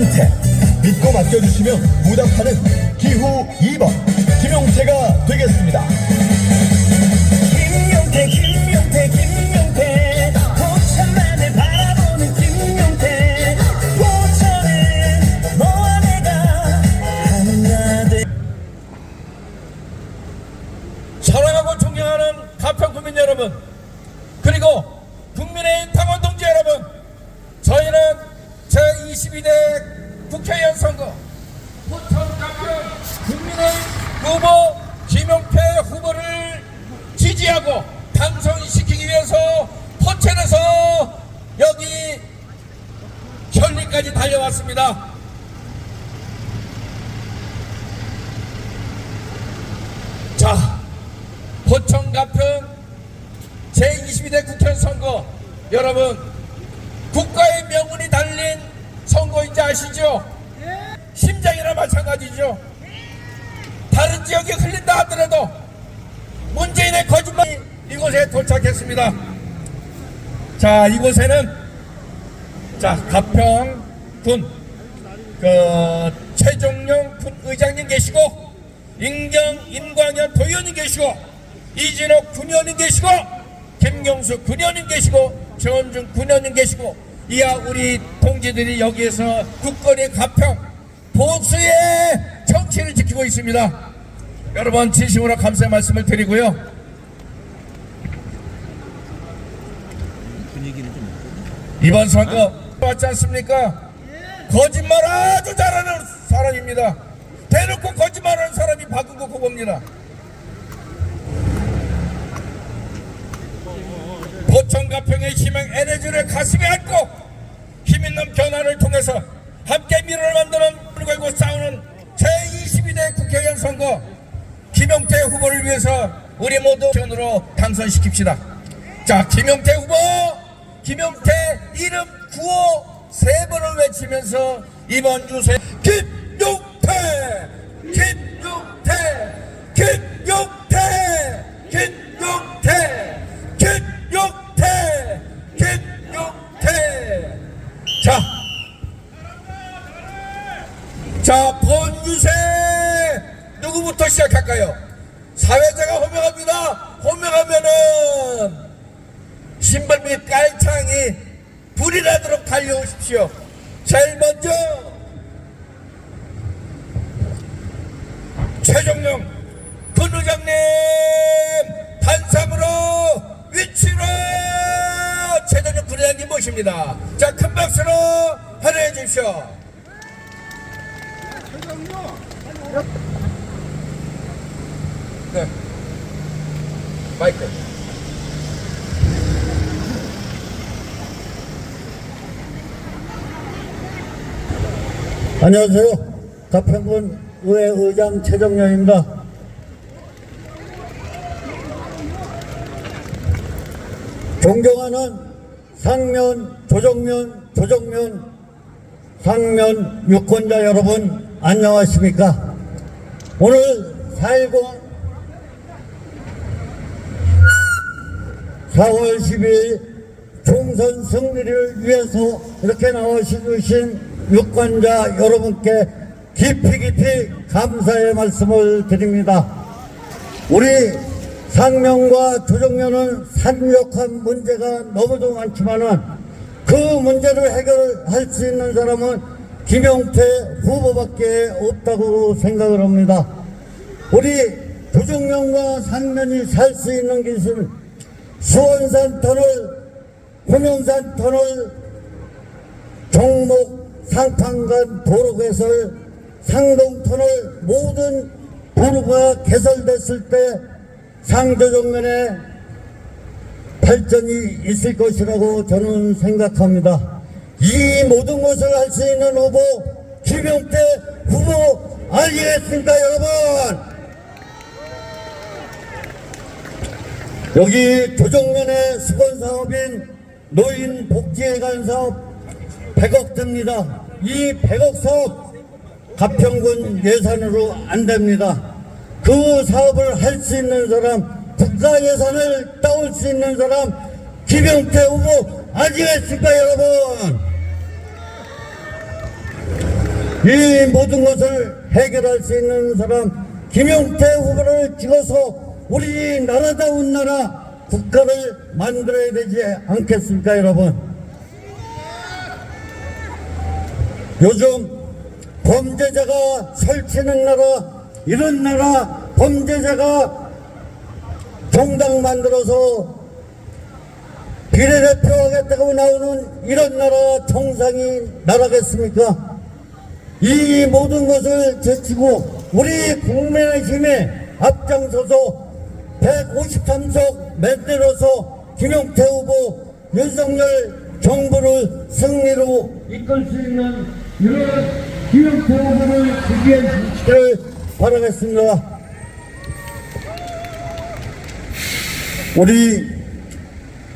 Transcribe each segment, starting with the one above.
김용태. 믿고 맡겨주시면 보답하는 기호 2번 김용태가 되겠습니다. 김용태 김용태 김용태 포천만을 바라보는 김용태. 포천은 너와 내가 하나 돼. 사랑하고 존경하는 가평 국민 여러분, 그리고 국민의힘 당원 동지 여러분, 저희는 제22대 국회의원 선거 포천 가평 국민의힘 후보 김용태 후보를 지지하고 당선시키기 위해서 포천에서 여기 현리까지 달려왔습니다. 자, 포천 가평 제22대 국회의원 선거, 여러분 국가의 명운이 달린 선거인지 아시죠? 심장이나 마찬가지죠. 다른 지역이 흘린다 하더라도 문재인의 거짓말이 이곳에 도착했습니다. 자, 이곳에는 가평군 최종영 군 의장님 계시고, 임광현 도의원님 계시고, 이진옥 군의원님 계시고, 김경수 군의원님 계시고, 정원중 군의원님 계시고, 이하 우리 동지들이 여기에서 국거리 가평 보수의 정치를 지키고 있습니다. 여러분 진심으로 감사의 말씀을 드리고요. 이번 선거 왔지 않습니까? 거짓말 아주 잘하는 사람입니다. 대놓고 거짓말하는 사람이 박은국 후보입니다. 포천 가평의 희망 에너지를 가슴에 안고 힘있는 변화를 통해서 함께 미래를 만드는 걸고 싸우는 제22대 국회의원 선거, 김용태 후보를 위해서 우리 모두 편으로 당선시킵시다. 자, 김용태 후보, 김용태 이름 구호 3번을 외치면서 이번 주세 김용태, 김용태, 김용태, 김용태, 김용태, 김용태. 자, 본주세 누구부터 시작할까요? 사회자가 호명합니다. 호명하면은 신발 및 깔창이 불이 나도록 달려오십시오. 제일 먼저 최종영 군 의장님 단상으로 위치로 최종영 군 의장님 모십니다. 자, 큰 박수로 환영해 주십시오. 네, 마이크. 안녕하세요. 가평군 의회 의장 최정영입니다. 존경하는 상면, 조정면, 상면 유권자 여러분, 안녕하십니까? 오늘 4.10 4월 12일 총선 승리를 위해서 이렇게 나와주신 유권자 여러분께 깊이 감사의 말씀을 드립니다. 우리 상면과 조정면은 산적한 문제가 너무도 많지만은 그 문제를 해결할 수 있는 사람은 김용태 후보밖에 없다고 생각을 합니다. 우리 조정면과 상면이 살 수 있는 것은 수원산 터널, 호명산 터널, 종목 상판간 도로 개설, 상동 터널 모든 도로가 개설됐을 때 상조정면에 발전이 있을 것이라고 저는 생각합니다. 이 모든 것을 할 수 있는 후보 김용태 후보 아니겠습니까, 여러분? 여기 조정면의 수건사업인 노인복지회관 사업 100억 듭니다. 이 100억 사업 가평군 예산으로 안 됩니다. 그 사업을 할 수 있는 사람, 국가 예산을 따올 수 있는 사람 김용태 후보 아니겠습니까, 여러분? 이 모든 것을 해결할 수 있는 사람 김용태 후보를 찍어서 우리 나라다운 나라 국가를 만들어야 되지 않겠습니까, 여러분? 요즘 범죄자가 설치는 나라, 이런 나라, 범죄자가 정당 만들어서 비례대표 하겠다고 나오는 이런 나라 정상이 나라겠습니까? 이 모든 것을 제치고 우리 국민의힘에 앞장서서 153석 만들어서 김용태 후보, 윤석열 정부를 승리로 이끌 수 있는 이런 김용태 후보를 지지해 주시기를 바라겠습니다. 우리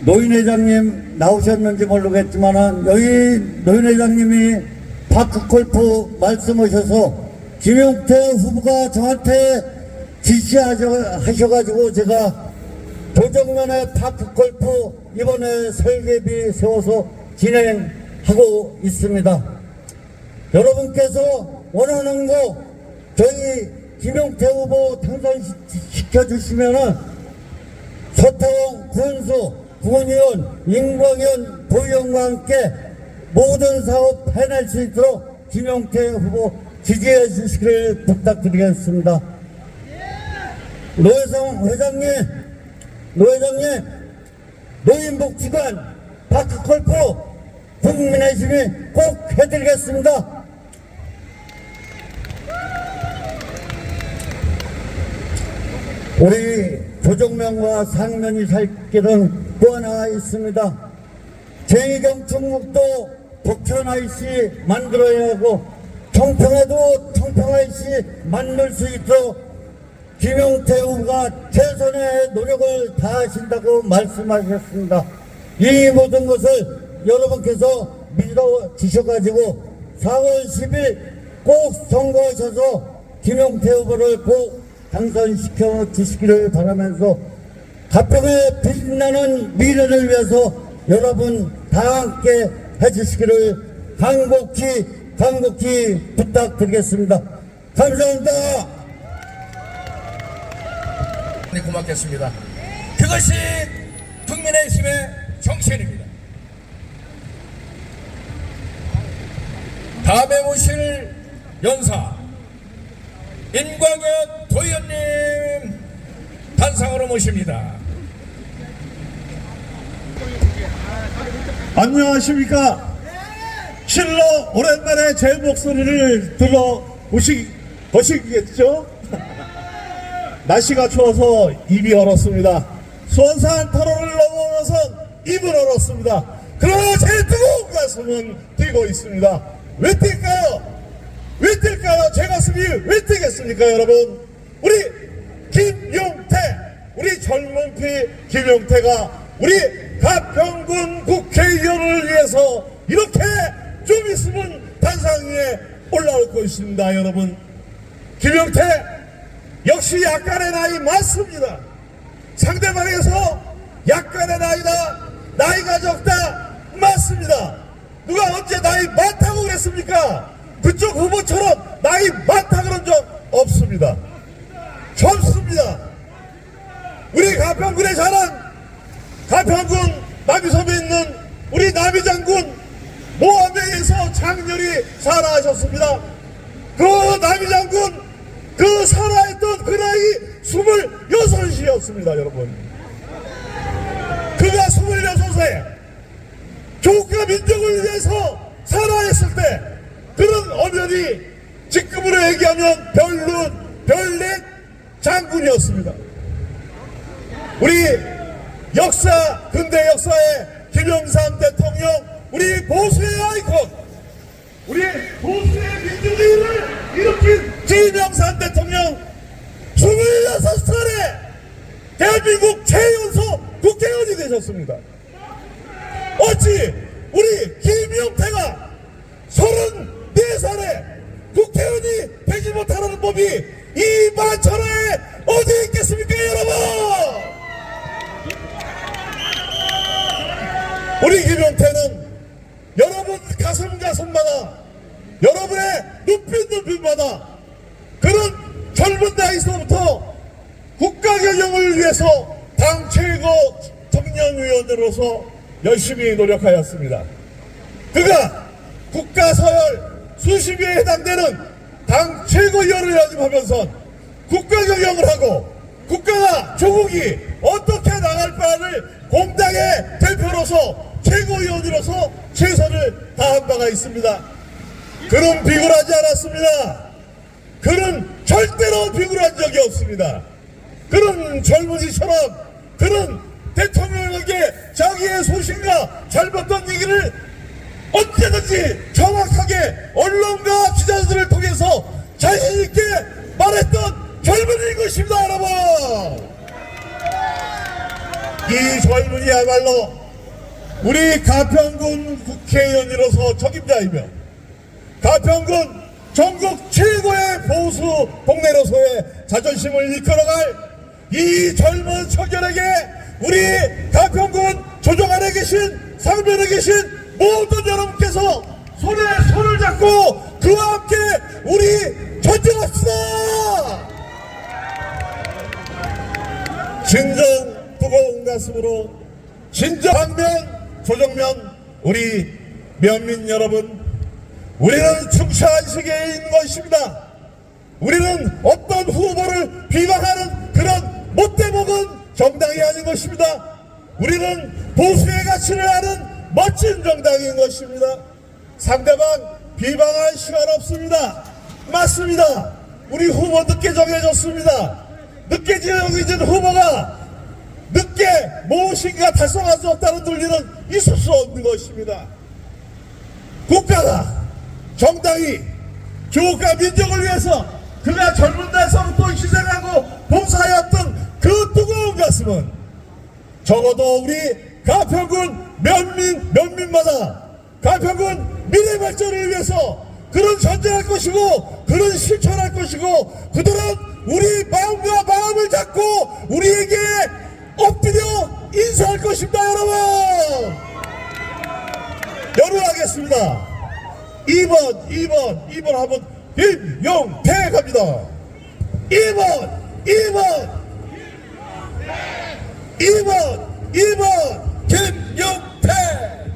노인회장님 나오셨는지 모르겠지만 여기 노인회장님이 파크골프 말씀하셔서 김용태 후보가 저한테 지시하셔가지고 제가 조정면에 파크골프 이번에 설계비 세워서 진행하고 있습니다. 여러분께서 원하는 거 저희 김용태 후보 당선시켜 주시면은 서태웅 군수, 국회의원, 임광현 도의원과 함께 모든 사업 해낼 수 있도록 김용태 후보 지지해 주시기를 부탁드리겠습니다. 노회성 회장님, 노인복지관, 파크골프 국민의힘이 꼭 해드리겠습니다. 우리 조정명과 상면이 살 길은 또 하나 있습니다. 제2경 충북도 북천IC 만들어야 하고 청평에도 청평IC 만들 수 있도록 김용태 후보가 최선의 노력을 다하신다고 말씀하셨습니다. 이 모든 것을 여러분께서 믿어주셔가지고 4월 10일 꼭 선거하셔서 김용태 후보를 꼭 당선시켜 주시기를 바라면서 가평의 빛나는 미래를 위해서 여러분 다 함께 해주시기를 간곡히 부탁드리겠습니다. 감사합니다. 네, 고맙겠습니다. 그것이 국민의힘의 정신입니다. 다음에 모실 연사 임광현 도의원님 단상으로 모십니다. 안녕하십니까. 실로 오랜만에 제 목소리를 들어보시겠죠? 날씨가 추워서 입이 얼었습니다. 수원산 터널을 넘어서 입을 얼었습니다. 그러나 제 뜨거운 가슴은 뛰고 있습니다. 왜 뛸까요? 왜 뛸까요? 제 가슴이 왜 뛰겠습니까, 여러분? 우리 김용태, 우리 젊은 피 김용태가 우리 가평군 국회의원을 위해서 이렇게 좀 있으면 단상 위에 올라올 것입니다, 여러분. 김용태 역시 약간의 나이 맞습니다. 상대방에서 약간의 나이가 적다 맞습니다. 누가 언제 나이 많다고 그랬습니까? 그쪽 후보처럼 나이 많다 그런 적 없습니다. 젊습니다. 우리 가평군의 자랑, 가평군 남이섬에 있는 우리 남이장군 모함에서 장렬히 살아하셨습니다. 그 남이장군 그 살아있던 그 나이 26이었습니다, 여러분. 그가 26세 조국과 민족을 위해서 살아있을 때 그런 엄연히 직급으로 얘기하면 별넷 장군이었습니다. 우리 근대 역사의 김영삼 대통령, 우리 보수의 아이콘, 우리 보수의 민주주의를 일으킨 김영삼 대통령 26살에 대한민국 최연소 국회의원이 되셨습니다. 어찌 우리 김용태가 34살에 국회의원이 되지 못하는 법이 이 만천하에 어디 있겠습니까, 여러분? 우리 김용태는 여러분 가슴마다 여러분의 눈빛마다 그런 젊은 나이서부터 국가 경영을 위해서 당 최고 청년위원으로서 열심히 노력하였습니다. 그가 국가 서열 수십위에 해당되는 당 최고위원을 연임하면서 국가 경영을 하고 국가가 조국이 어떻게 나갈 바를 공당의 대표로서 최고위원으로서 최선을 다한 바가 있습니다. 그는 비굴하지 않았습니다. 그는 절대로 비굴한 적이 없습니다. 그는 젊은이처럼 그는 대통령에게 자기의 소신과 잘못된 얘기를 언제든지 정확하게 언론과 기자들을 통해서 자신있게 말했던 젊은이인 것입니다. 여러분, 이 젊은이야말로 우리 가평군 국회의원으로서 적임자이며 가평군 전국 최고의 보수 동네로서의 자존심을 이끌어갈 이 젊은 청년에게 우리 가평군 조정안에 계신 상변에 계신 모든 여러분께서 손에 손을 잡고 그와 함께 우리 전쟁합시다. 진정 뜨거운 가슴으로 진정면 조정면 우리 면민 여러분, 우리는 충차한식인 것입니다. 우리는 어떤 후보를 비방하는 그런 못돼먹은 정당이 아닌 것입니다. 우리는 보수의 가치를 아는 멋진 정당인 것입니다. 상대방 비방할 시간 없습니다. 맞습니다. 우리 후보 늦게 정해졌습니다. 늦게 정해진 후보가 늦게 무엇인가 달성할 수 없다는 논리는 있을 수 없는 것입니다. 국가가 정당이 조국과 민족을 위해서 그가 젊은 날서부터 희생하고 봉사하였던 그 뜨거운 가슴은 적어도 우리 가평군 면민마다 가평군 미래 발전을 위해서 그런 전쟁할 것이고 그런 실천할 것이고 그들은 우리 마음과 마음을 잡고 우리에게 엎드려 인사할 것입니다. 여러분 하겠습니다. 2번 하면 김용태 갑니다. 2번 김용태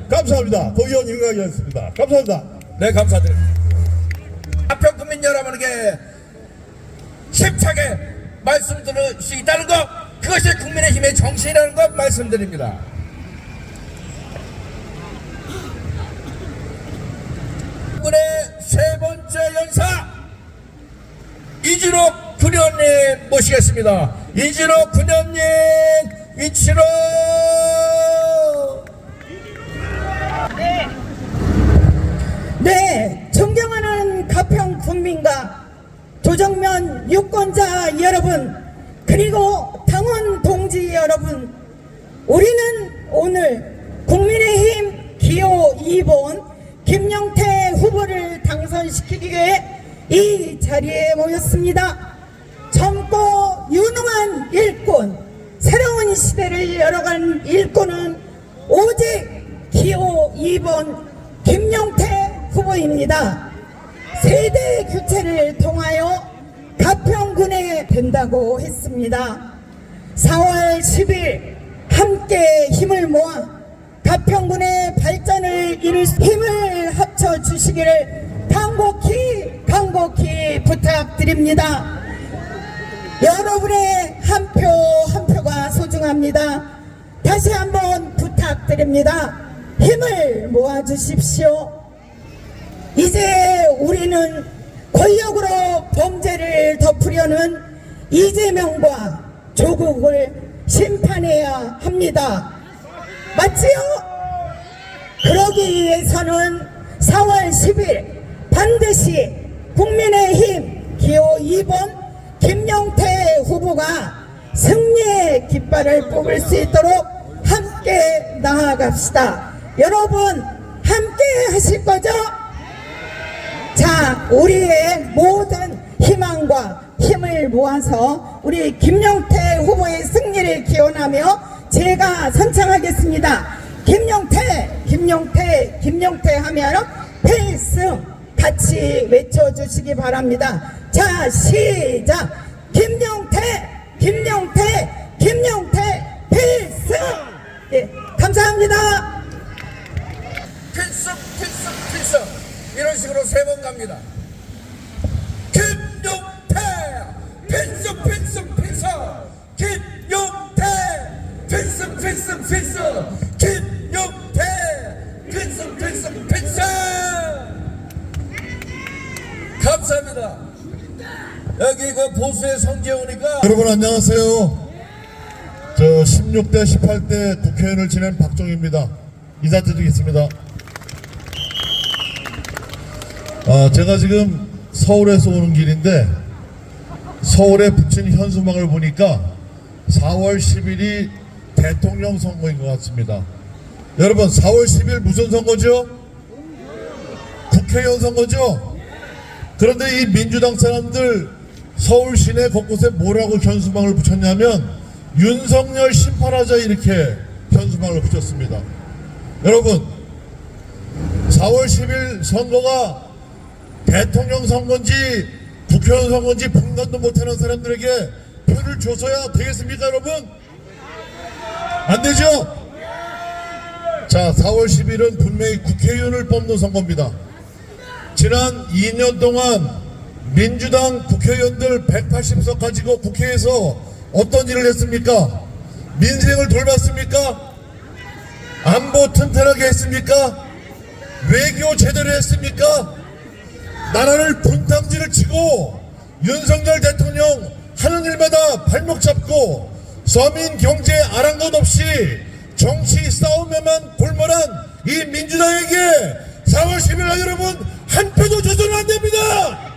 감사합니다. 도의원 윤곽이었습니다. 감사합니다. 네, 감사드립니다. 가평구민 여러분에게 힘차게 말씀드릴 수 있다는 것, 그것이 국민의힘의 정신이라는 것 말씀드립니다. 군의 세 번째 연사 이진옥 군의원님 모시겠습니다. 이진옥 군의원님 위치로. 네, 존경하는 가평 국민과 조정면 유권자 여러분, 그리고 당원 동지 여러분, 우리는 오늘 국민의힘 기호 2번 김용태 후보를 당선시키기 위해 이 자리에 모였습니다. 젊고 유능한 일꾼, 새로운 시대를 열어간 일꾼은 오직 기호 2번 김용태 후보입니다. 세대 교체를 통하여 가평군에 된다고 했습니다. 4월 10일 함께 힘을 모아 가평군의 발전을 이룰 힘을 합쳐 주시기를 간곡히 부탁드립니다. 여러분의 한 표 한 표가 소중합니다. 다시 한번 부탁드립니다. 힘을 모아 주십시오. 이제 우리는 권력으로 범죄를 덮으려는 이재명과 조국을 심판해야 합니다. 맞지요? 그러기 위해서는 4월 10일 반드시 국민의힘 기호 2번 김용태 후보가 승리의 깃발을 뽑을 수 있도록 함께 나아갑시다. 여러분 함께 하실 거죠? 자, 우리의 모든 희망과 힘을 모아서 우리 김용태 후보의 승리를 기원하며 제가 선창하겠습니다. 김용태 하면 필승, 같이 외쳐주시기 바랍니다. 자, 시작! 김용태, 김용태, 김용태 필승! 예, 감사합니다. 필승 필승 필승 이런 식으로 3번 갑니다. 김용태 필승 필승 필승 김용태 필승 필승 필승 김용태 필승 필승 필승 감사합니다. 여기 그 보수의 성재훈이가 여러분 안녕하세요. 저 16대 18대 국회의원을 지낸 박종희입니다. 인사드리겠습니다. 제가 지금 서울에서 오는 길인데 서울에 붙인 현수막을 보니까 4월 10일이 대통령 선거인 것 같습니다. 여러분 4월 10일 무슨 선거죠? 국회의원 선거죠? 그런데 이 민주당 사람들 서울 시내 곳곳에 뭐라고 현수막을 붙였냐면 윤석열 심판하자 이렇게 현수막을 붙였습니다. 여러분 4월 10일 선거가 대통령 선거인지 국회의원 선거인지 분간도 못하는 사람들에게 표를 줘서야 되겠습니까 여러분? 안 되죠? 자 4월 10일은 분명히 국회의원을 뽑는 선거입니다. 지난 2년 동안 민주당 국회의원들 180석 가지고 국회에서 어떤 일을 했습니까? 민생을 돌봤습니까? 안보 튼튼하게 했습니까? 외교 제대로 했습니까? 나라를 분탕질을 치고 윤석열 대통령 하는 일마다 발목 잡고 서민 경제 아랑곳 없이 정치 싸움에만 골몰한 이 민주당에게 4월 10일 날 여러분 한 표도 줘서는 안 됩니다.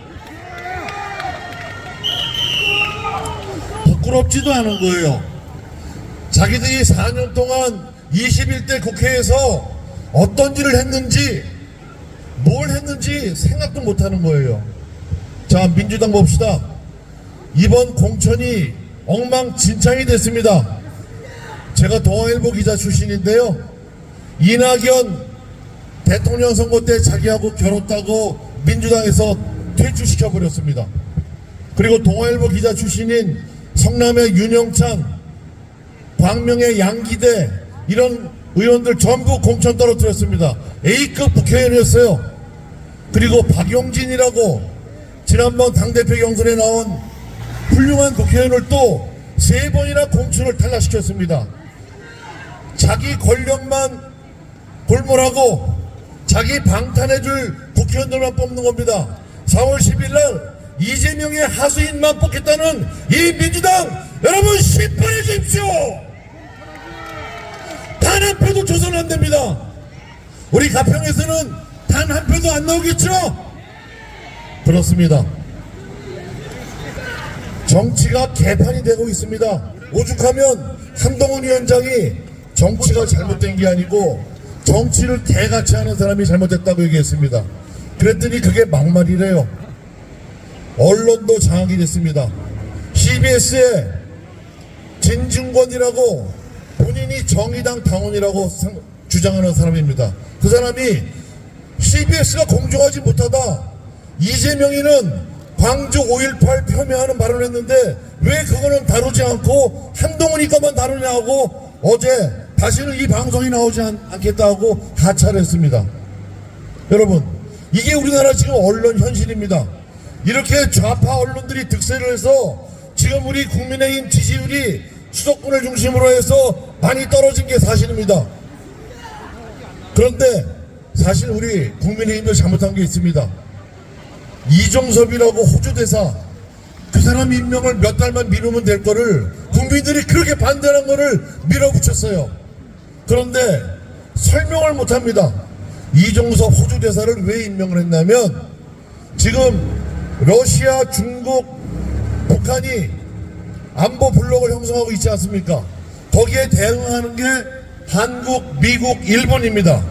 부끄럽지도 않은 거예요. 자기들이 4년 동안 21대 국회에서 어떤 일을 했는지 뭘 했는지 생각도 못하는 거예요. 자 민주당 봅시다. 이번 공천이 엉망진창이 됐습니다. 제가 동아일보 기자 출신인데요. 이낙연 대통령 선거 때 자기하고 결혼했다고 민주당에서 퇴출시켜버렸습니다. 그리고 동아일보 기자 출신인 성남의 윤영찬, 광명의 양기대 이런 의원들 전부 공천 떨어뜨렸습니다. A급 국회의원이었어요. 그리고 박용진이라고 지난번 당대표 경선에 나온 훌륭한 국회의원을 또 3번이나 공천을 탈락시켰습니다. 자기 권력만 골몰하고 자기 방탄해줄 국회의원들만 뽑는 겁니다. 4월 10일 날 이재명의 하수인만 뽑겠다는 이 민주당 여러분 심판해 주십시오. 단 한 표도 줘서는 안 됩니다. 우리 가평에서는 단 한 표도 안 나오겠죠? 그렇습니다. 정치가 개판이 되고 있습니다. 오죽하면 한동훈 위원장이 정치가 잘못된 게 아니고 정치를 개같이 하는 사람이 잘못됐다고 얘기했습니다. 그랬더니 그게 막말이래요. 언론도 장악이 됐습니다. CBS에 진중권이라고 본인이 정의당 당원이라고 주장하는 사람입니다. 그 사람이 CBS가 공정하지 못하다, 이재명이는 광주 5.18 폄훼하는 발언을 했는데 왜 그거는 다루지 않고 한동훈이 것만 다루냐고 어제 다시는 이 방송이 나오지 않겠다고 하차를 했습니다. 여러분 이게 우리나라 지금 언론 현실입니다. 이렇게 좌파 언론들이 득세를 해서 지금 우리 국민의힘 지지율이 수도권을 중심으로 해서 많이 떨어진 게 사실입니다. 그런데 사실 우리 국민의힘도 잘못한 게 있습니다. 이종섭이라고 호주 대사, 그 사람 임명을 몇 달만 미루면 될 거를 국민들이 그렇게 반대하는 거를 밀어붙였어요. 그런데 설명을 못합니다. 이종섭 호주 대사를 왜 임명을 했냐면 지금 러시아, 중국, 북한이 안보 블록을 형성하고 있지 않습니까? 거기에 대응하는 게 한국, 미국, 일본입니다.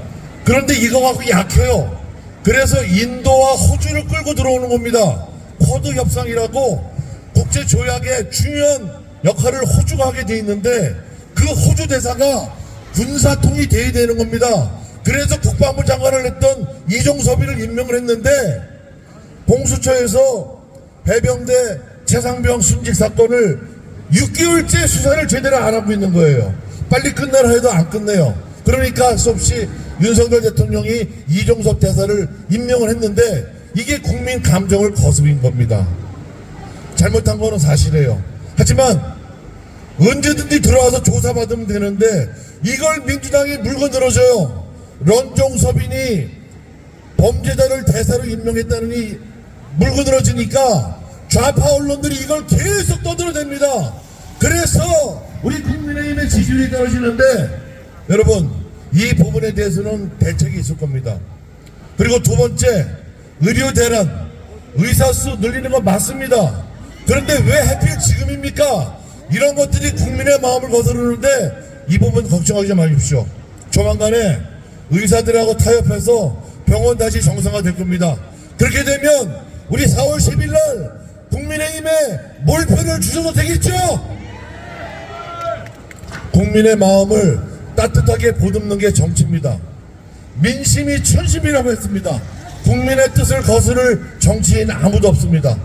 그런데 이거 갖고 약해요. 그래서 인도와 호주를 끌고 들어오는 겁니다. 쿼드 협상이라고 국제조약의 중요한 역할을 호주가 하게 돼 있는데 그 호주 대사가 군사통이 돼야 되는 겁니다. 그래서 국방부 장관을 했던 이종섭이를 임명을 했는데 공수처에서 해병대 최상병 순직 사건을 6개월째 수사를 제대로 안 하고 있는 거예요. 빨리 끝내라 해도 안 끝내요. 그러니까 할 수 없이 윤석열 대통령이 이종섭 대사를 임명을 했는데 이게 국민 감정을 거스린 겁니다. 잘못한 거는 사실이에요. 하지만 언제든지 들어와서 조사받으면 되는데 이걸 민주당이 물고 늘어져요. 런종섭인이 범죄자를 대사로 임명했다느니 물고 늘어지니까 좌파 언론들이 이걸 계속 떠들어댑니다. 그래서 우리 국민의힘의 지지율이 떨어지는데 여러분 이 부분에 대해서는 대책이 있을 겁니다. 그리고 두 번째, 의료 대란, 의사수 늘리는 건 맞습니다. 그런데 왜 하필 지금입니까? 이런 것들이 국민의 마음을 거스르는데 이 부분 걱정하지 마십시오. 조만간에 의사들하고 타협해서 병원 다시 정상화될 겁니다. 그렇게 되면 우리 4월 10일 날 국민의힘에 몰표를 주셔도 되겠죠? 국민의 마음을 따뜻하게 보듬는 게 정치입니다. 민심이 천심이라고 했습니다. 국민의 뜻을 거스를 정치인 아무도 없습니다.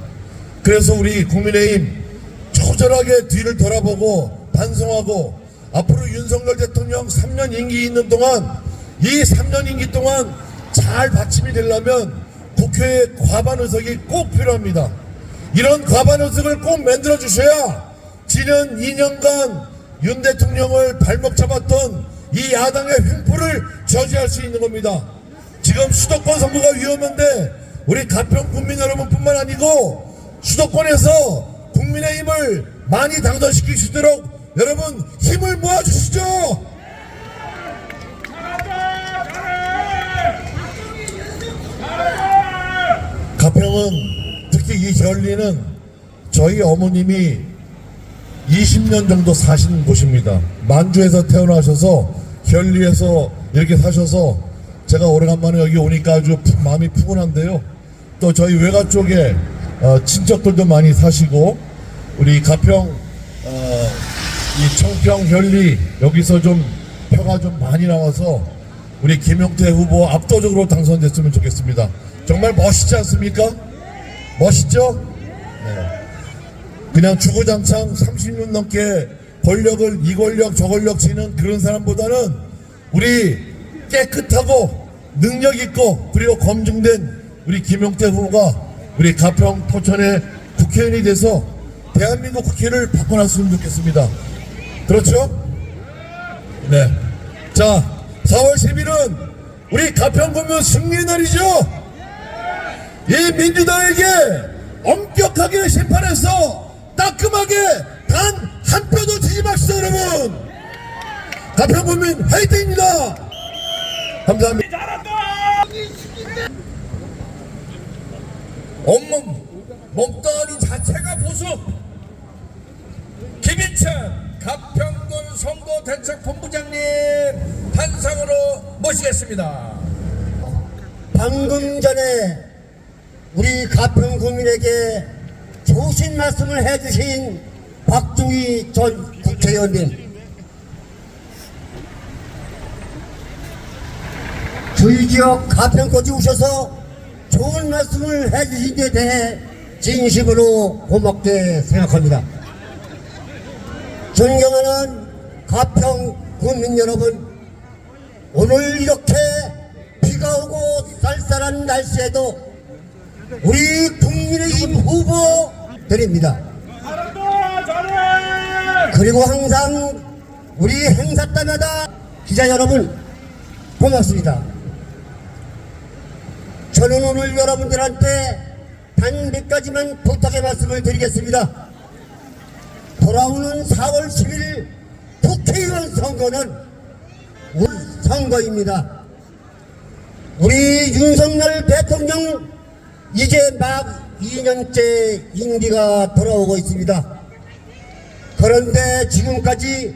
그래서 우리 국민의힘 처절하게 뒤를 돌아보고 반성하고 앞으로 윤석열 대통령 3년 임기 있는 동안 이 3년 임기 동안 잘 받침이 되려면 국회에 과반 의석이 꼭 필요합니다. 이런 과반 의석을 꼭 만들어 주셔야 지난 2년간 윤 대통령을 발목 잡았던 이 야당의 횡포를 저지할 수 있는 겁니다. 지금 수도권 선거가 위험한데 우리 가평 국민 여러분뿐만 아니고 수도권에서 국민의힘을 많이 당선시킬 수 있도록 여러분 힘을 모아주시죠. 가평은 특히 이 현리는 저희 어머님이 20년 정도 사신 곳입니다. 만주에서 태어나셔서 현리에서 이렇게 사셔서 제가 오래간만에 여기 오니까 아주 마음이 푸근한데요. 또 저희 외가 쪽에 친척들도 많이 사시고 우리 가평 이 청평 현리 여기서 좀 표가 좀 많이 나와서 우리 김용태 후보 압도적으로 당선됐으면 좋겠습니다. 정말 멋있지 않습니까? 멋있죠? 네. 그냥 주구장창 30년 넘게 권력을 이 권력 저 권력 지는 그런 사람보다는 우리 깨끗하고 능력 있고 그리고 검증된 우리 김용태 후보가 우리 가평 포천의 국회의원이 돼서 대한민국 국회를 바꿔놨으면 좋겠습니다. 그렇죠? 네. 자, 4월 10일은 우리 가평군민 승리의 날이죠. 이 민주당에게 엄격하게 심판해서 따끔하게 단 한 표도 지지 마시죠, 여러분. 가평군민 화이팅입니다. 감사합니다. 온몸 몸뚱아리 자체가 보수. 김인찬 가평군 선거대책본부장님 단상으로 모시겠습니다. 방금 전에 우리 가평 국민에게 좋으신 말씀을 해주신 박중희 전 국회의원님, 저희 지역 가평까지 오셔서 좋은 말씀을 해주신 데 대해 진심으로 고맙게 생각합니다. 존경하는 가평 국민 여러분, 오늘 이렇게 비가 오고 쌀쌀한 날씨에도 우리 국민의힘 후보 드립니다. 그리고 항상 우리 행사 때마다 기자 여러분 고맙습니다. 저는 오늘 여러분들한테 단 몇 가지만 부탁의 말씀을 드리겠습니다. 돌아오는 4월 10일 국회의원 선거는 우리 선거입니다. 우리 윤석열 대통령 이제 막 2년째 임기가 돌아오고 있습니다. 그런데 지금까지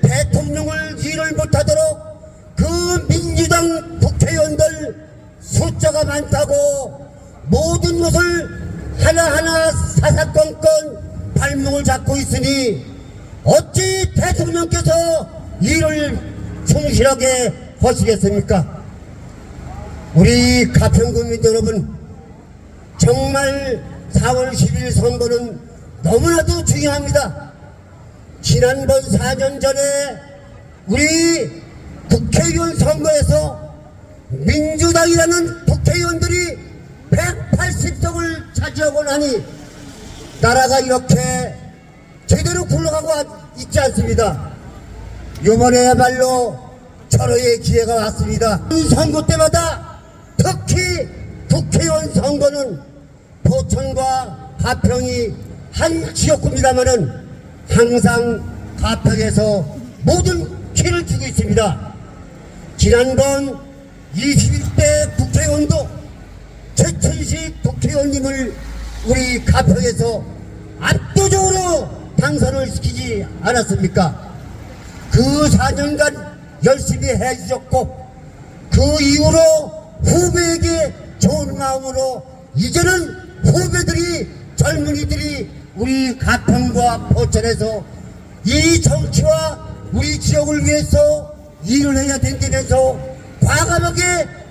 대통령을 일을 못하도록 그 민주당 국회의원들 숫자가 많다고 모든 것을 하나하나 사사건건 발목을 잡고 있으니 어찌 대통령께서 일을 충실하게 하시겠습니까? 우리 가평군민 여러분, 정말 4월 10일 선거는 너무나도 중요합니다. 지난번 4년 전에 우리 국회의원 선거에서 민주당이라는 국회의원들이 180석을 차지하고 나니 나라가 이렇게 제대로 굴러가고 있지 않습니다. 이번에야말로 철회의 기회가 왔습니다. 이 선거 때마다 특히 국회의원 선거는 포천과 가평이 한 지역구입니다마는 항상 가평에서 모든 키를 주고 있습니다. 지난번 21대 국회의원도 최천식 국회의원님을 우리 가평에서 압도적으로 당선을 시키지 않았습니까? 그 4년간 열심히 해주셨고 그 이후로 후배에게 좋은 마음으로 이제는 후배들이 젊은이들이 우리 가평과 포천에서 이 정치와 우리 지역을 위해서 일을 해야 된다면서 과감하게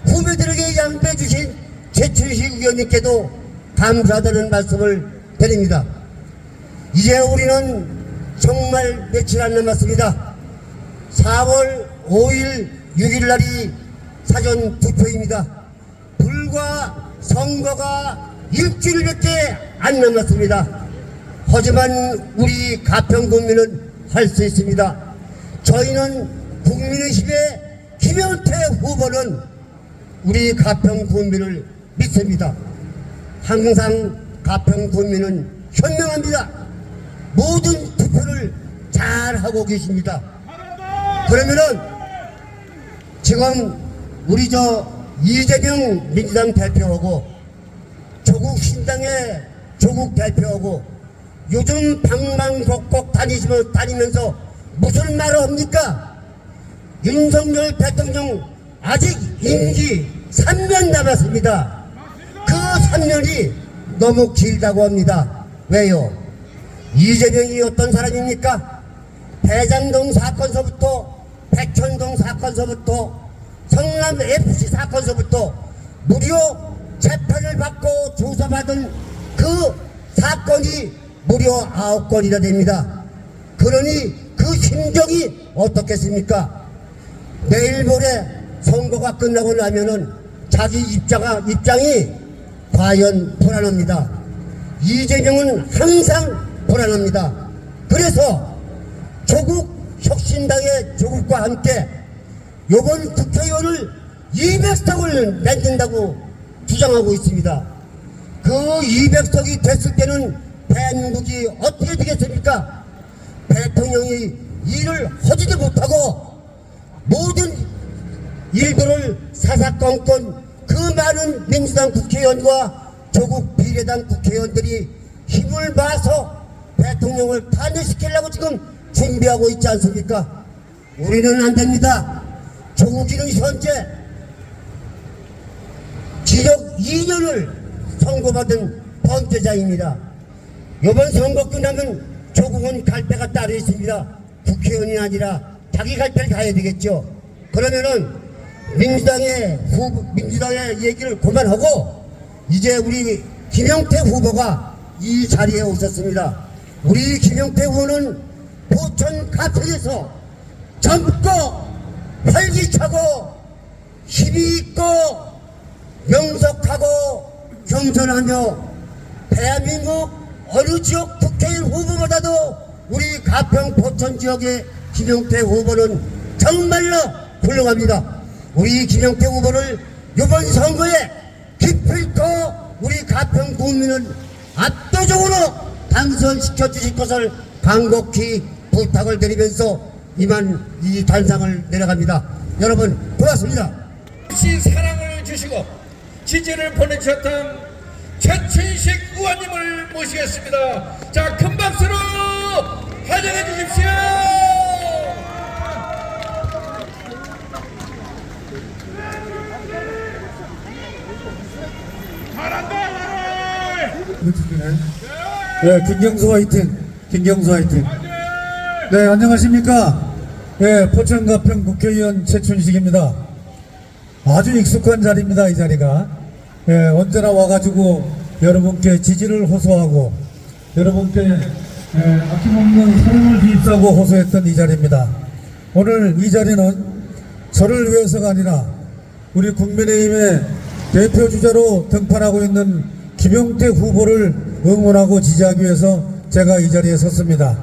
후배들에게 양보해 주신 최춘식 의원님께도 감사하다는 말씀을 드립니다. 이제 우리는 정말 며칠 안 남았습니다. 4월 5일 6일 날이 사전 투표입니다. 불과 선거가 일주일밖에 안 남았습니다. 하지만 우리 가평 국민은 할 수 있습니다. 저희는 국민의힘의 김영태 후보는 우리 가평 국민을 믿습니다. 항상 가평 국민은 현명합니다. 모든 투표를 잘 하고 계십니다. 그러면은 지금 우리 이재명 민주당 대표하고 조국 신당의 조국 대표하고 요즘 방방곡곡 다니면서 무슨 말을 합니까? 윤석열 대통령 아직 임기 3년 남았습니다. 그 3년이 너무 길다고 합니다. 왜요? 이재명이 어떤 사람입니까? 대장동 사건서부터 백천동 사건서부터 성남 FC 사건서부터 무려 재판을 받고 조사받은 그 사건이 무려 9건이나 됩니다. 그러니 그 심정이 어떻겠습니까? 내일 모레 선거가 끝나고 나면은 자기 입장이 과연 불안합니다. 이재명은 항상 불안합니다. 그래서 조국 혁신당의 조국과 함께 이번 국회의원을 200석을 만든다고 주장하고 있습니다. 그 200석이 됐을 때는 대한민국이 어떻게 되겠습니까? 대통령이 일을 하지도 못하고 모든 일들을 사사건건 그 많은 민주당 국회의원과 조국 비례당 국회의원들이 힘을 모아서 대통령을 탄핵시키려고 지금 준비하고 있지 않습니까? 우리는 안 됩니다. 조국이는 현재 지역 2년을 선고받은 범죄자입니다. 이번 선거 끝나면 조국은 갈 데가 따로 있습니다. 국회의원이 아니라 자기 갈 데를 가야 되겠죠. 그러면은 민주당의 얘기를 그만하고 이제 우리 김영태 후보가 이 자리에 오셨습니다. 우리 김영태 후보는 포천 가평에서 젊고 활기차고 힘이 있고 명석하고 겸손하며 대한민국 어느 지역 국회의원 후보보다도 우리 가평 포천 지역의 김영태 후보는 정말로 훌륭합니다. 우리 김영태 후보를 이번 선거에 기필코 우리 가평 국민은 압도적으로 당선시켜 주실 것을 간곡히 부탁을 드리면서 이만 이 단상을 내려갑니다. 여러분 고맙습니다. 혹시 사랑을 주시고 지지를 보내주셨던 최춘식 의원님을 모시겠습니다. 자, 큰 박수로 환영해 주십시오. 네, 김경수 화이팅! 김경수 화이팅! 네, 안녕하십니까? 네, 포천 가평 국회의원 최춘식입니다. 아주 익숙한 자리입니다. 이 자리가 언제나 와가지고 여러분께 지지를 호소하고 여러분께 아낌없는 사랑을 비입사고 호소했던 이 자리입니다. 오늘 이 자리는 저를 위해서가 아니라 우리 국민의힘의 대표주자로 등판하고 있는 김용태 후보를 응원하고 지지하기 위해서 제가 이 자리에 섰습니다.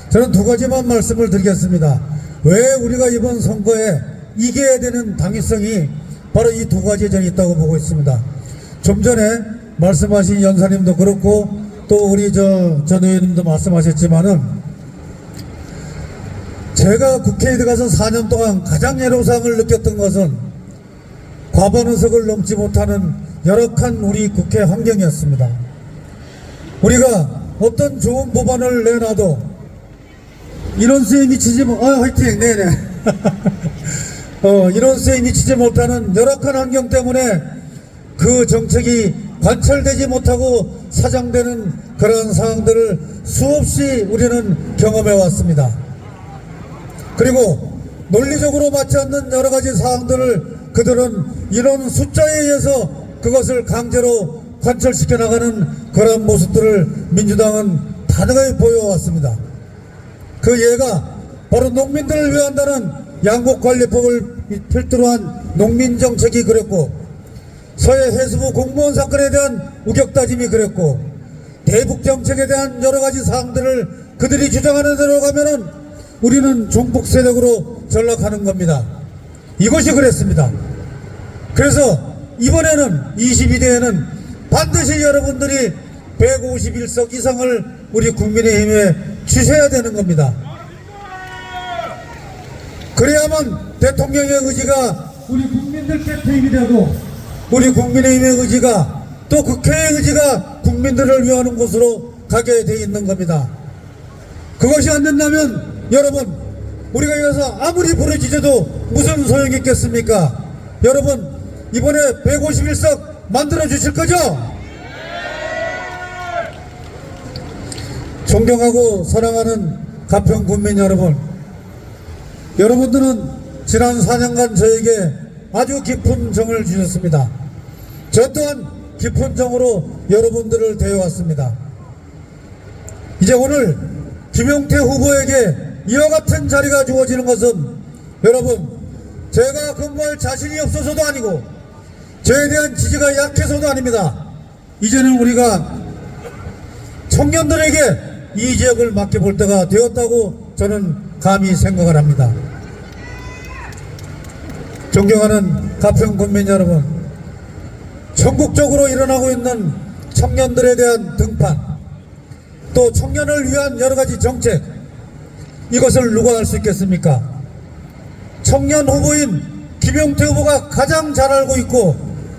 저는 두 가지만 말씀을 드리겠습니다. 왜 우리가 이번 선거에 이겨야 되는 당위성이 바로 이 두 가지에 저는 있다고 보고 있습니다. 좀 전에 말씀하신 연사님도 그렇고 또 우리 전 의원님도 말씀하셨지만은 제가 국회에 들어가서 4년 동안 가장 애로사항을 느꼈던 것은 과반의석을 넘지 못하는 열악한 우리 국회 환경이었습니다. 우리가 어떤 좋은 법안을 내놔도 인원수에 미치지 화이팅 네네 인원수에 미치지 못하는 열악한 환경 때문에 그 정책이 관철되지 못하고 사장되는 그런 상황들을 수없이 우리는 경험해 왔습니다. 그리고 논리적으로 맞지 않는 여러 가지 사항들을 그들은 인원 숫자에 의해서 그것을 강제로 관철시켜 나가는 그런 모습들을 민주당은 다등하게 보여왔습니다. 그 예가 바로 농민들을 위한다는 양곡관리법을 필두로 한 농민정책이 그랬고, 서해 해수부 공무원 사건에 대한 우격다짐이 그랬고, 대북정책에 대한 여러 가지 사항들을 그들이 주장하는 대로 가면은 우리는 종북 세력으로 전락하는 겁니다. 이것이 그랬습니다. 그래서 이번에는 22대에는 반드시 여러분들이 151석 이상을 우리 국민의힘에 주셔야 되는 겁니다. 그래야만 대통령의 의지가 우리 국민들께 투입이 되고 우리 국민의힘의 의지가 또 국회의 의지가 국민들을 위하는 곳으로 가게 돼 있는 겁니다. 그것이 안 된다면 여러분, 우리가 여기서 아무리 부르짖어도 무슨 소용이 있겠습니까? 여러분, 이번에 151석 만들어 주실 거죠? 존경하고 사랑하는 가평 국민 여러분, 여러분들은 지난 4년간 저에게 아주 깊은 정을 주셨습니다. 저 또한 깊은 정으로 여러분들을 대해왔습니다. 이제 오늘 김용태 후보에게 이와 같은 자리가 주어지는 것은 여러분, 제가 근무할 자신이 없어서도 아니고 저에 대한 지지가 약해서도 아닙니다. 이제는 우리가 청년들에게 이 지역을 맡겨볼 때가 되었다고 저는 감히 생각을 합니다. 존경하는 가평 국민 여러분, 전국적으로 일어나고 있는 청년들에 대한 등판, 또 청년을 위한 여러 가지 정책, 이것을 누가 할 수 있겠습니까? 청년 후보인 김용태 후보가 가장 잘 알고 있고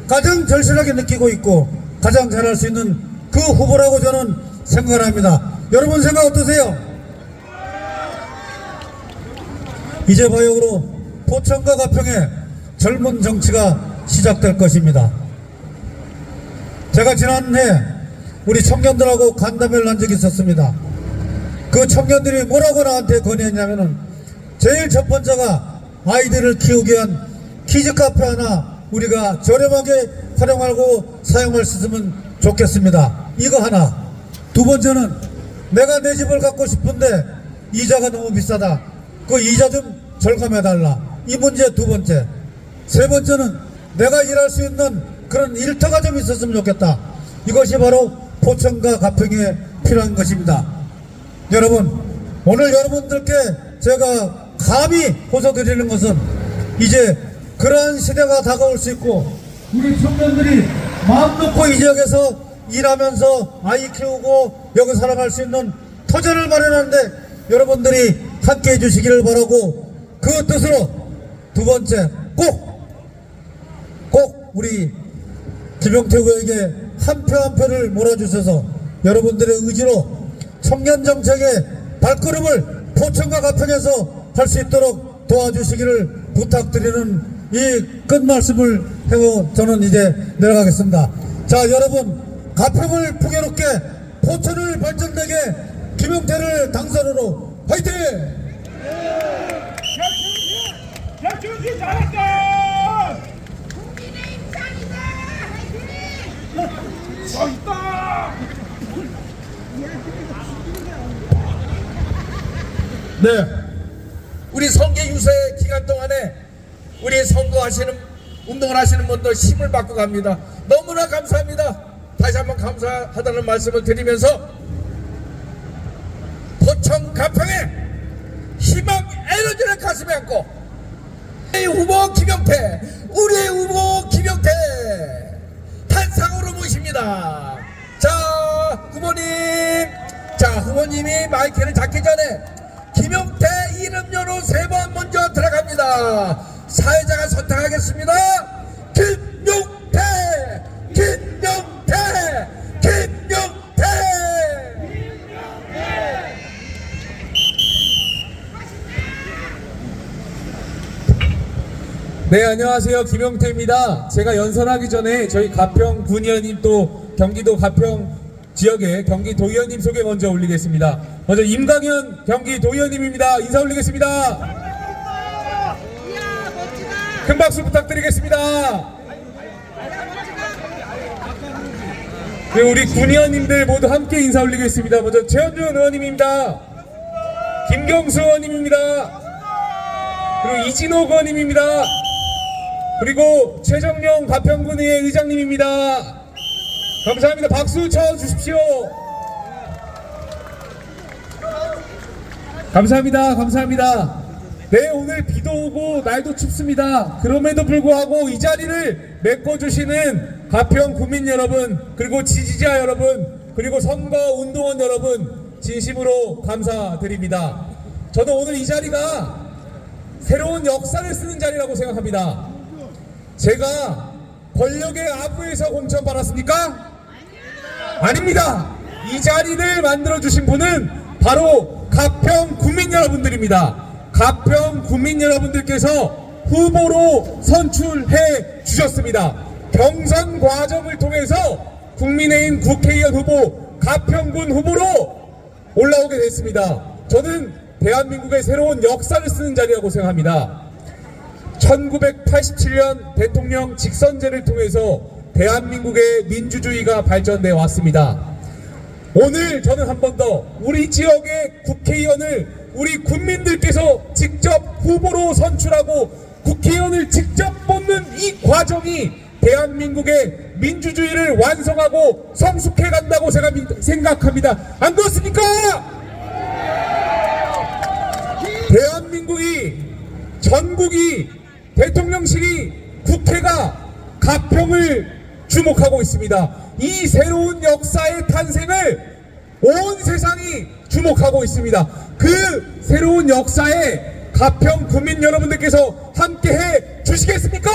가장 절실하게 느끼고 있고 가장 잘할 수 있는 그 후보라고 저는 생각을 합니다. 여러분 생각 어떠세요? 이제 바야흐로 포천과 가평에 젊은 정치가 시작될 것입니다. 제가 지난해 우리 청년들하고 간담회를 한 적이 있었습니다. 그 청년들이 뭐라고 나한테 건의했냐면은 제일 첫 번째가 아이들을 키우기 위한 키즈카페 하나 우리가 저렴하게 활용하고 사용할 수 있으면 좋겠습니다. 이거 하나. 두 번째는 내가 내 집을 갖고 싶은데 이자가 너무 비싸다. 그 이자 좀 절감해달라. 이 문제 두 번째. 세 번째는 내가 일할 수 있는 그런 일터가 좀 있었으면 좋겠다. 이것이 바로 포천과 가평에 필요한 것입니다. 여러분, 오늘 여러분들께 제가 감히 호소드리는 것은 이제 그러한 시대가 다가올 수 있고 우리 청년들이 마음 놓고 이 지역에서 일하면서 아이 키우고 여기 살아갈 수 있는 터전을 마련하는데 여러분들이 함께 해주시기를 바라고, 그 뜻으로 두 번째, 꼭 우리 김용태 후보에게 한 표 한 표를 몰아주셔서 여러분들의 의지로 청년 정책의 발걸음을 포천과 가평에서 할 수 있도록 도와주시기를 부탁드리는 이 끝말씀을 하고 저는 이제 내려가겠습니다. 자, 여러분, 가평을 풍요롭게 포천을 발전되게 김용태를 당선으로 화이팅! 야, 준씨 잘했다! 네, 우리 선거 유세 기간 동안에 우리 선거하시는 운동을 하시는 분들 힘을 받고 갑니다. 너무나 감사합니다. 다시 한번 감사하다는 말씀을 드리면서 포천 가평에 희망 에너지를 가슴에 안고 우리 후보 김용태, 우리 후보 김용태 탄상으로 모십니다. 자, 후보님, 자, 후보님이 마이크를 잡기 전에 김용태 이름료로 3번 먼저 들어갑니다. 사회자가 선택하겠습니다. 김용태, 김용태, 김용태. 네, 안녕하세요. 김용태입니다. 제가 연설하기 전에 저희 가평 군의원님 또 경기도 가평 지역의 경기도의원님 소개 먼저 올리겠습니다. 먼저 임강현 경기도의원님입니다. 인사 올리겠습니다. 큰 박수 부탁드리겠습니다. 네, 우리 군의원님들 모두 함께 인사 올리겠습니다. 먼저 최현준 의원님입니다. 김경수 의원님입니다. 그리고 이진호 의원님입니다. 그리고 최정용 가평군의회 의장님입니다. 감사합니다. 박수 쳐주십시오. 감사합니다. 감사합니다. 네, 오늘 비도 오고 날도 춥습니다. 그럼에도 불구하고 이 자리를 메꿔주시는 가평 국민 여러분, 그리고 지지자 여러분, 그리고 선거 운동원 여러분, 진심으로 감사드립니다. 저는 오늘 이 자리가 새로운 역사를 쓰는 자리라고 생각합니다. 제가 권력의 아부에서 공천받았습니까? 아닙니다. 이 자리를 만들어주신 분은 바로 가평 국민 여러분들입니다. 가평 국민 여러분들께서 후보로 선출해 주셨습니다. 경선 과정을 통해서 국민의힘 국회의원 후보, 가평군 후보로 올라오게 됐습니다. 저는 대한민국의 새로운 역사를 쓰는 자리라고 생각합니다. 1987년 대통령 직선제를 통해서 대한민국의 민주주의가 발전되어 왔습니다. 오늘 저는 한 번 더 우리 지역의 국회의원을 우리 국민들께서 직접 후보로 선출하고 국회의원을 직접 뽑는 이 과정이 대한민국의 민주주의를 완성하고 성숙해 간다고 생각합니다. 안 그렇습니까? 대한민국이, 전국이, 대통령실이, 국회가 가평을 주목하고 있습니다. 이 새로운 역사의 탄생을 온 세상이 주목하고 있습니다. 그 새로운 역사에 가평 국민 여러분들께서 함께해 주시겠습니까?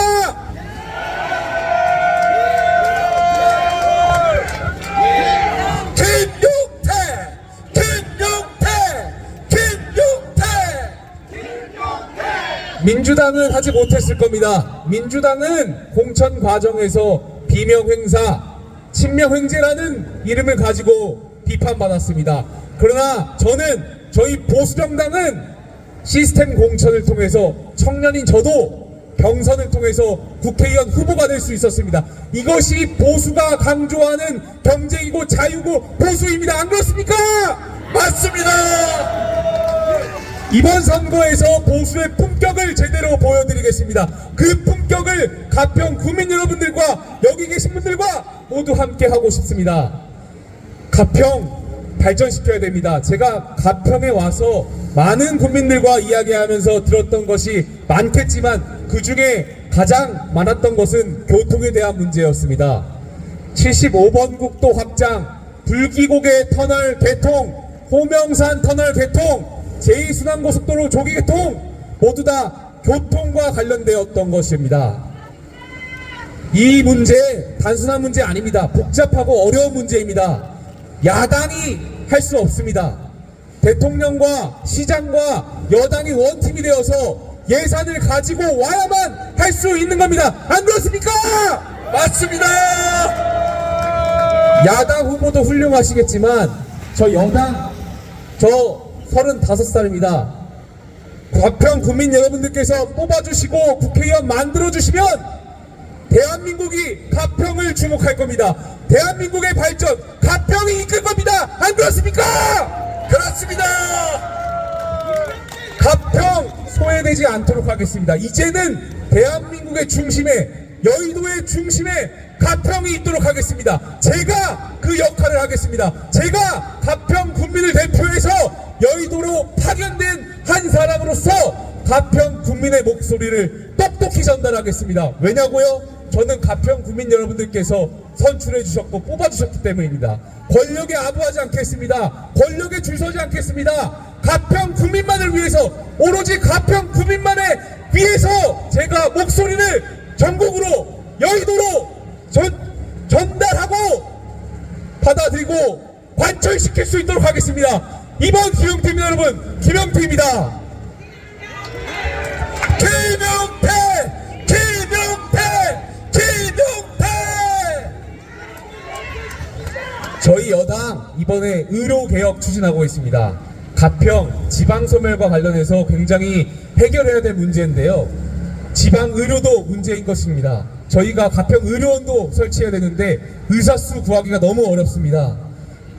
민주당은 하지 못했을 겁니다. 민주당은 공천 과정에서 비명행사, 친명횡재라는 이름을 가지고 비판받았습니다. 그러나 저는, 저희 보수정당은 시스템 공천을 통해서 청년인 저도 경선을 통해서 국회의원 후보가 될 수 있었습니다. 이것이 보수가 강조하는 경쟁이고 자유고 보수입니다. 안 그렇습니까? 맞습니다. 이번 선거에서 보수의 품격을 제대로 보여드리겠습니다. 그 품격을 가평 국민 여러분들과 여기 계신 분들과 모두 함께 하고 싶습니다. 가평 발전시켜야 됩니다. 제가 가평에 와서 많은 국민들과 이야기하면서 들었던 것이 많겠지만 그 중에 가장 많았던 것은 교통에 대한 문제였습니다. 75번 국도 확장, 불기고개 터널 개통, 호명산 터널 개통, 제2순환고속도로 조기 개통, 모두 다 교통과 관련되었던 것입니다. 이 문제 단순한 문제 아닙니다. 복잡하고 어려운 문제입니다. 야당이 할 수 없습니다. 대통령과 시장과 여당이 원팀이 되어서 예산을 가지고 와야만 할 수 있는 겁니다. 안 그렇습니까? 맞습니다. 야당 후보도 훌륭하시겠지만 저 여당, 저 35살입니다. 가평 국민 여러분들께서 뽑아주시고 국회의원 만들어주시면 대한민국이 가평을 주목할 겁니다. 대한민국의 발전 가평이 이끌 겁니다. 안 그렇습니까? 그렇습니다. 가평 소외되지 않도록 하겠습니다. 이제는 대한민국의 중심에, 여의도의 중심에 가평이 있도록 하겠습니다. 제가 그 역할을 하겠습니다. 제가 가평 군민을 대표해서 여의도로 파견된 한 사람으로서 가평 국민의 목소리를 똑똑히 전달하겠습니다. 왜냐고요? 저는 가평 국민 여러분들께서 선출해 주셨고 뽑아 주셨기 때문입니다. 권력에 아부하지 않겠습니다. 권력에 줄 서지 않겠습니다. 가평 국민만을 위해서, 오로지 가평 국민만을 위해서 제가 목소리를 전국으로, 여의도로 전달하고 받아들이고 관철시킬 수 있도록 하겠습니다. 이번 김용태입니다. 여러분, 김용태입니다. 김용태! 김용태! 김용태! 저희 여당 이번에 의료개혁 추진하고 있습니다. 가평 지방소멸과 관련해서 굉장히 해결해야 될 문제인데요. 지방의료도 문제인 것입니다. 저희가 가평 의료원도 설치해야 되는데 의사수 구하기가 너무 어렵습니다.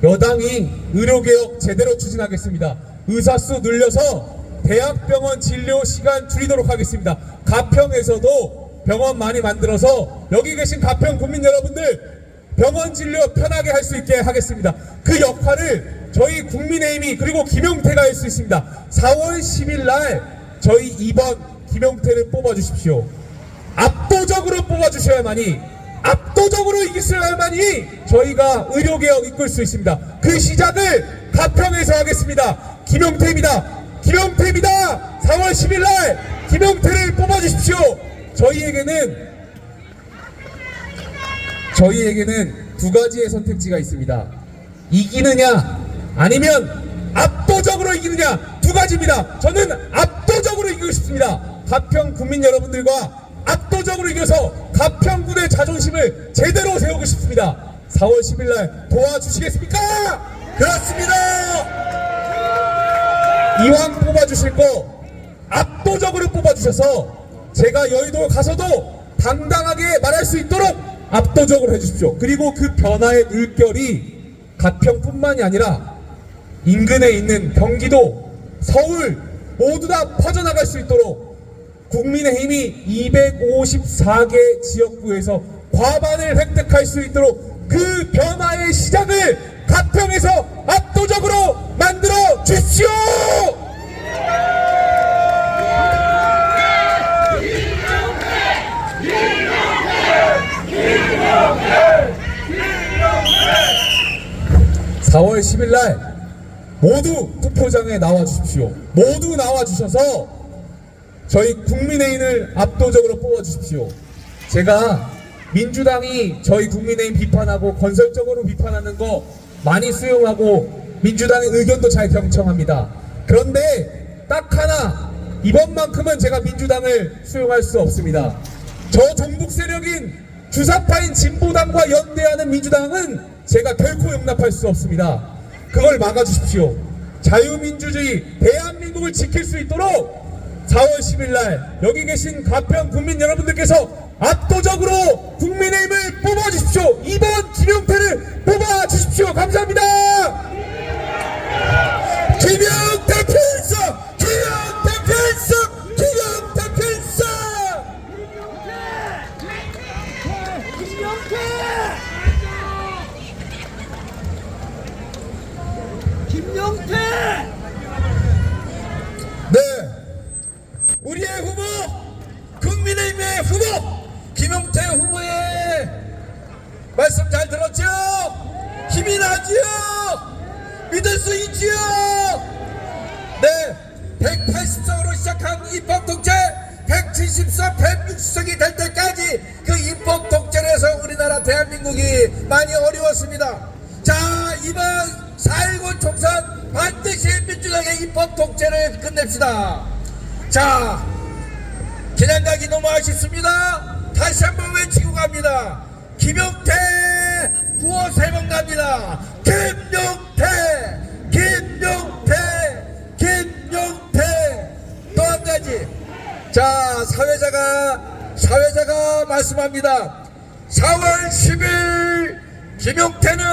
여당이 의료개혁 제대로 추진하겠습니다. 의사수 늘려서 대학병원 진료 시간 줄이도록 하겠습니다. 가평에서도 병원 많이 만들어서 여기 계신 가평 국민 여러분들 병원 진료 편하게 할 수 있게 하겠습니다. 그 역할을 저희 국민의힘이, 그리고 김용태가 할 수 있습니다. 4월 10일 날 저희 2번 김용태를 뽑아주십시오. 압도적으로 뽑아주셔야만이, 압도적으로 이기셔야만이 저희가 의료개혁 이끌 수 있습니다. 그 시작을 가평에서 하겠습니다. 김용태입니다. 김용태입니다. 4월 10일 날 김용태를 뽑아주십시오. 저희에게는 두 가지의 선택지가 있습니다. 이기느냐 아니면 압도적으로 이기느냐, 두 가지입니다. 저는 압도적으로 이기고 싶습니다. 가평 국민 여러분들과 압도적으로 이겨서 가평군의 자존심을 제대로 세우고 싶습니다. 4월 10일 날 도와주시겠습니까? 그렇습니다. 이왕 뽑아주실 거 압도적으로 뽑아주셔서 제가 여의도 가서도 당당하게 말할 수 있도록 압도적으로 해주십시오. 그리고 그 변화의 물결이 가평뿐만이 아니라 인근에 있는 경기도, 서울 모두 다 퍼져나갈 수 있도록 국민의힘이 254개 지역구에서 과반을 획득할 수 있도록 그 변화의 시작을 가평에서 압도적으로 만들어 주십시오. (4월 10일) 날 모두 투표장에 나와 주십시오. 모두 나와 주셔서 저희 국민의힘을 압도적으로 뽑아 주십시오. 제가 민주당이 저희 국민의힘 비판하고 건설적으로 비판하는 거 많이 수용하고 민주당의 의견도 잘 경청합니다. 그런데 딱 하나, 이번만큼은 제가 민주당을 수용할 수 없습니다. 저 종북 세력인 주사파인 진보당과 연대하는 민주당은 제가 결코 용납할 수 없습니다. 그걸 막아주십시오. 자유민주주의 대한민국을 지킬 수 있도록 4월 10일 날 여기 계신 가평 국민 여러분들께서 압도적으로 국민의힘을 뽑아주십시오. 2번 김용태를 뽑아주십시오. 감사합니다. 김용태 필승! 김용태 필승! 김용태 필승! 김용태! 네, 우리의 후보, 국민의힘의 후보 김용태 후보의 말씀 잘 들었죠? 힘이 나지요? 믿을 수 있지요? 네, 180석으로 시작한 입법독재 170석, 160석이 될 때까지 그 입법독재를 해서 우리나라 대한민국이 많이 어려웠습니다. 자, 이번 4.19 총선 반드시 민주당의 입법독재를 끝냅시다. 자, 그냥 가기 너무 아쉽습니다. 다시 한번 외치고 갑니다. 김용태 구호 3번 갑니다. 김용태, 김용태, 김용태. 또 한 가지. 자, 사회자가 사회자가 말씀합니다. 4월 10일 김용태는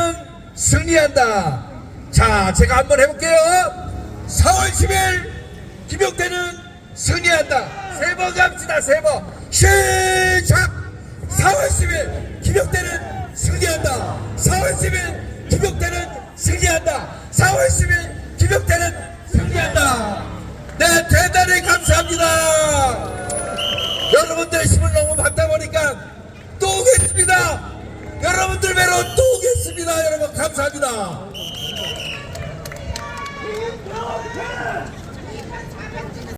승리한다. 자, 제가 한번 해볼게요. 4월 10일 김용태는 승리한다. 세 번 갑시다. 세 번. 시작. 4월 10일 김용태는 승리한다. 4월 10일 김용태는 승리한다. 4월 10일 김용태는 승리한다. 네, 대단히 감사합니다. 여러분들의 힘을 너무 받다 보니까 또 오겠습니다. 여러분들 뵈러 또 오겠습니다. 여러분 감사합니다.